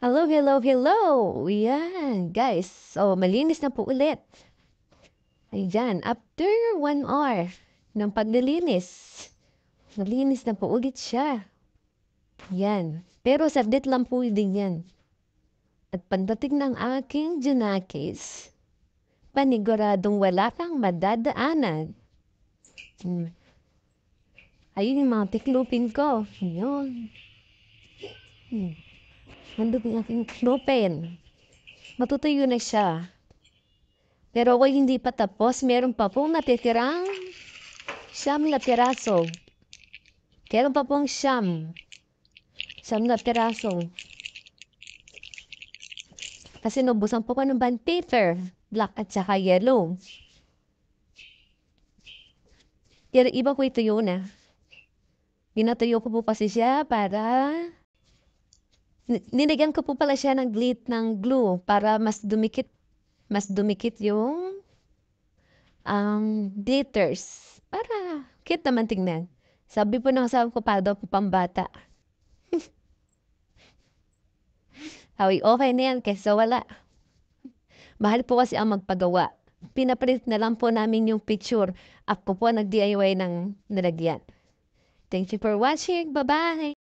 Hello, hello, hello! Yan, guys. So, malinis na po ulit. Ayan, after 1 hour ng paglilinis, malinis na po ulit siya. Yan. Pero saglit lang po din yan. At pagdating ng aking Junakis, paniguradong wala kang madadaanan. Ayun yung mga tiklupin ko. Yun. Nandun yung aking tiklupin. Matutuyo na siya. Pero ako hindi pa tapos, meron pa pong natitirang siyam na piraso. Meron pa pong siyam na piraso. Kasi nubusan po ko ng bond paper, black at saka yellow. Pero iba ko ituyo na. Pinatuyo ko po kasi siya para nilagyan ko po pala siya ng glue para mas dumikit yung glitters. Para cute naman tingnan. Sabi po ng asawa ko para daw po pambata. Hawi, okay na yan kaysa wala. Mahal po kasi ang magpagawa. Pinaprint na lang po namin yung picture. Ako po nag-DIY ng nilagyan. Thank you for watching. Bye-bye!